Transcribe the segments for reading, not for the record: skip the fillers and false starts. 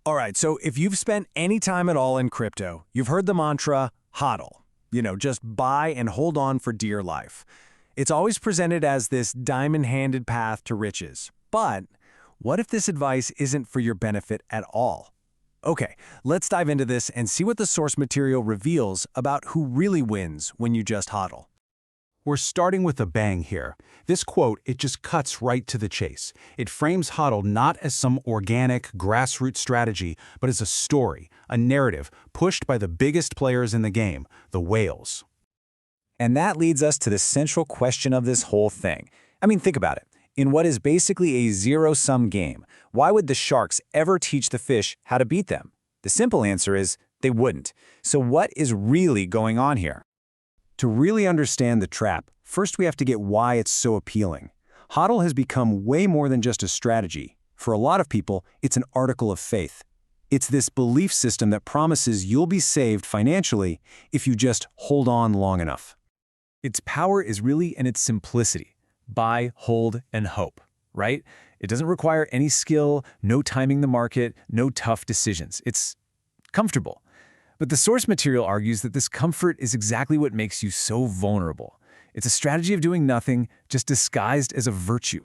All right, so if you've spent any time at all in crypto, you've heard the mantra HODL. Just buy and hold on for dear life. It's always presented as this diamond-handed path to riches. But what if this advice isn't for your benefit at all? Okay, let's dive into this and see what the source material reveals about who really wins when you just HODL. We're starting with a bang here. This quote, it just cuts right to the chase. It frames HODL not as some organic, grassroots strategy, but as a story, a narrative, pushed by the biggest players in the game, the whales. And that leads us to the central question of this whole thing. I mean, think about it. In what is basically a zero-sum game, why would the sharks ever teach the fish how to beat them? The simple answer is they wouldn't. So what is really going on here? To really understand the trap, first we have to get why it's so appealing. HODL has become way more than just a strategy. For a lot of people, it's an article of faith. It's this belief system that promises you'll be saved financially if you just hold on long enough. Its power is really in its simplicity. Buy, hold, and hope, right? It doesn't require any skill, no timing the market, no tough decisions. It's comfortable. But the source material argues that this comfort is exactly what makes you so vulnerable. It's a strategy of doing nothing, just disguised as a virtue.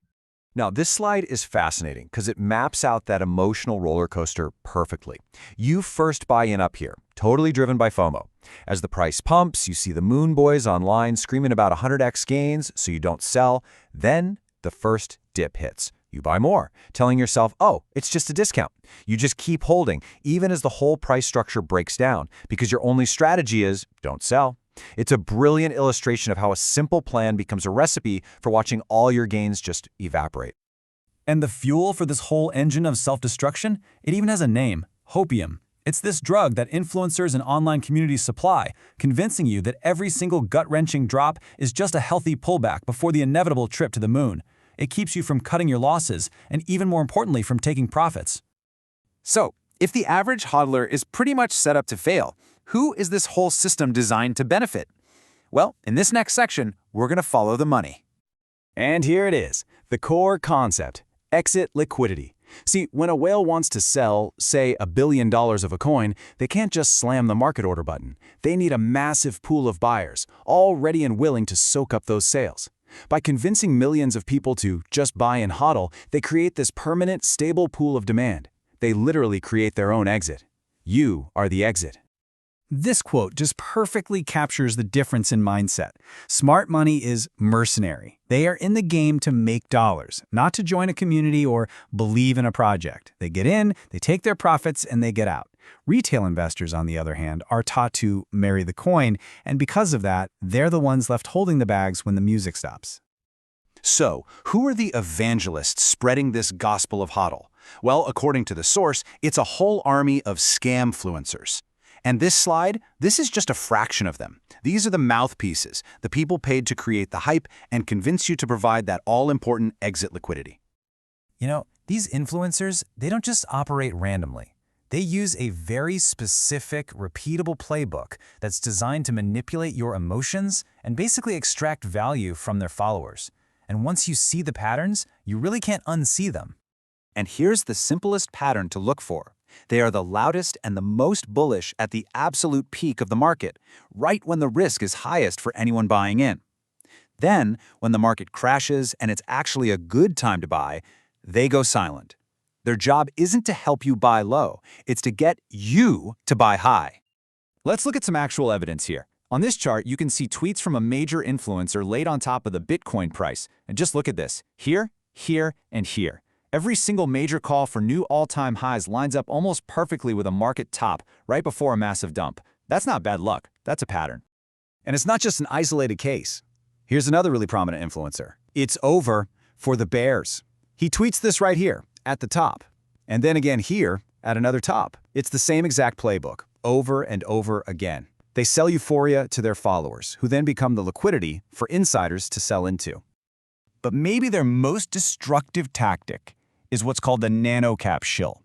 Now, this slide is fascinating because it maps out that emotional roller coaster perfectly. You first buy in up here, totally driven by FOMO. As the price pumps, you see the moon boys online screaming about 100x gains, so you don't sell. Then the first dip hits. You buy more, telling yourself, oh, it's just a discount. You just keep holding, even as the whole price structure breaks down, because your only strategy is don't sell. It's a brilliant illustration of how a simple plan becomes a recipe for watching all your gains just evaporate. And the fuel for this whole engine of self-destruction? It even has a name, hopium. It's this drug that influencers and online communities supply, convincing you that every single gut-wrenching drop is just a healthy pullback before the inevitable trip to the moon. It keeps you from cutting your losses, and even more importantly, from taking profits. So, if the average hodler is pretty much set up to fail, who is this whole system designed to benefit? Well, in this next section, we're going to follow the money. And here it is, the core concept, exit liquidity. See, when a whale wants to sell, say, $1 billion of a coin, they can't just slam the market order button. They need a massive pool of buyers, all ready and willing to soak up those sales. By convincing millions of people to just buy and HODL, they create this permanent, stable pool of demand. They literally create their own exit. You are the exit. This quote just perfectly captures the difference in mindset. Smart money is mercenary. They are in the game to make dollars, not to join a community or believe in a project. They get in, they take their profits, and they get out. Retail investors, on the other hand, are taught to marry the coin, and because of that, they're the ones left holding the bags when the music stops. So, who are the evangelists spreading this gospel of HODL? Well, according to the source, it's a whole army of scamfluencers. And this slide, this is just a fraction of them. These are the mouthpieces, the people paid to create the hype and convince you to provide that all-important exit liquidity. These influencers, they don't just operate randomly. They use a very specific, repeatable playbook that's designed to manipulate your emotions and basically extract value from their followers. And once you see the patterns, you really can't unsee them. And here's the simplest pattern to look for. They are the loudest and the most bullish at the absolute peak of the market, right when the risk is highest for anyone buying in. Then, when the market crashes and it's actually a good time to buy, they go silent. Their job isn't to help you buy low, it's to get you to buy high. Let's look at some actual evidence here. On this chart, you can see tweets from a major influencer laid on top of the Bitcoin price. And just look at this. Here, here, and here. Every single major call for new all-time highs lines up almost perfectly with a market top right before a massive dump. That's not bad luck. That's a pattern. And it's not just an isolated case. Here's another really prominent influencer. It's over for the bears. He tweets this right here at the top. And then again here at another top. It's the same exact playbook, over and over again. They sell euphoria to their followers, who then become the liquidity for insiders to sell into. But maybe their most destructive tactic is what's called the nano-cap shill.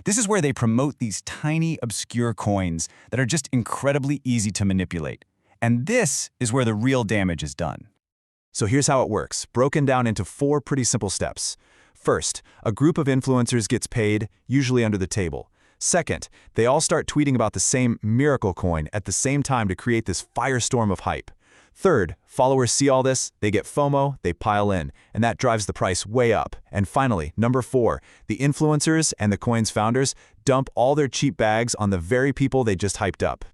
This is where they promote these tiny, obscure coins that are just incredibly easy to manipulate. And this is where the real damage is done. So here's how it works, broken down into 4 pretty simple steps. First, a group of influencers gets paid, usually under the table. Second, they all start tweeting about the same miracle coin at the same time to create this firestorm of hype. Third, followers see all this, they get FOMO, they pile in, and that drives the price way up. And finally, number 4, the influencers and the coin's founders dump all their cheap bags on the very people they just hyped up.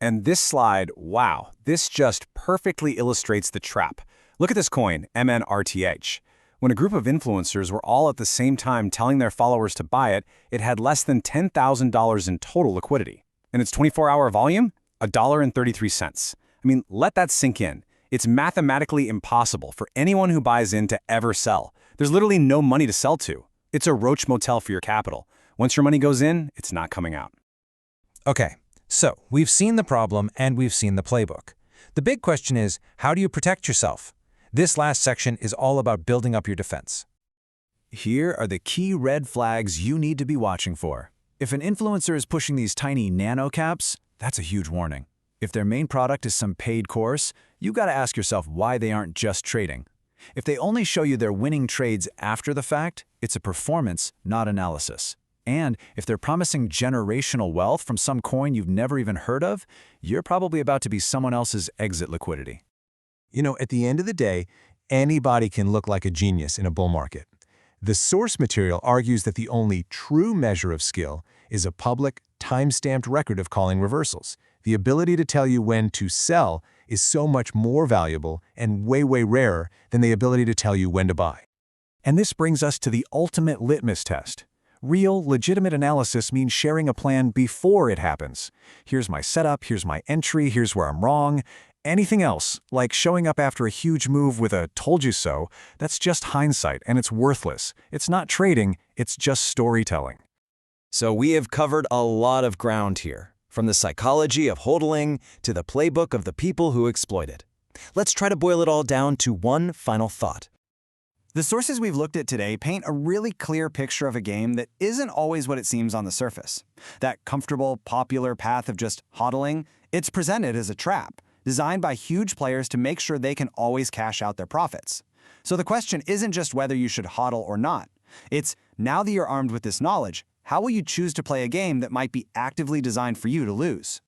And this slide, wow, this just perfectly illustrates the trap. Look at this coin, MNRTH. When a group of influencers were all at the same time telling their followers to buy it, it had less than $10,000 in total liquidity. And its 24-hour volume? $1.33. I mean, let that sink in. It's mathematically impossible for anyone who buys in to ever sell. There's literally no money to sell to. It's a roach motel for your capital. Once your money goes in, it's not coming out. Okay, so we've seen the problem and we've seen the playbook. The big question is, how do you protect yourself? This last section is all about building up your defense. Here are the key red flags you need to be watching for. If an influencer is pushing these tiny nano-caps, that's a huge warning. If their main product is some paid course, you gotta ask yourself why they aren't just trading. If they only show you their winning trades after the fact, it's a performance, not analysis. And if they're promising generational wealth from some coin you've never even heard of, you're probably about to be someone else's exit liquidity. You know, at the end of the day, anybody can look like a genius in a bull market. The source material argues that the only true measure of skill is a public, time-stamped record of calling reversals. The ability to tell you when to sell is so much more valuable and way, way rarer than the ability to tell you when to buy. And this brings us to the ultimate litmus test. Real, legitimate analysis means sharing a plan before it happens. Here's my setup, here's my entry, here's where I'm wrong. Anything else, like showing up after a huge move with a "told you so," that's just hindsight and it's worthless. It's not trading, it's just storytelling. So we have covered a lot of ground here, from the psychology of HODLing to the playbook of the people who exploit it. Let's try to boil it all down to one final thought. The sources we've looked at today paint a really clear picture of a game that isn't always what it seems on the surface. That comfortable, popular path of just HODLing, it's presented as a trap, designed by huge players to make sure they can always cash out their profits. So the question isn't just whether you should HODL or not. It's, now that you're armed with this knowledge, how will you choose to play a game that might be actively designed for you to lose?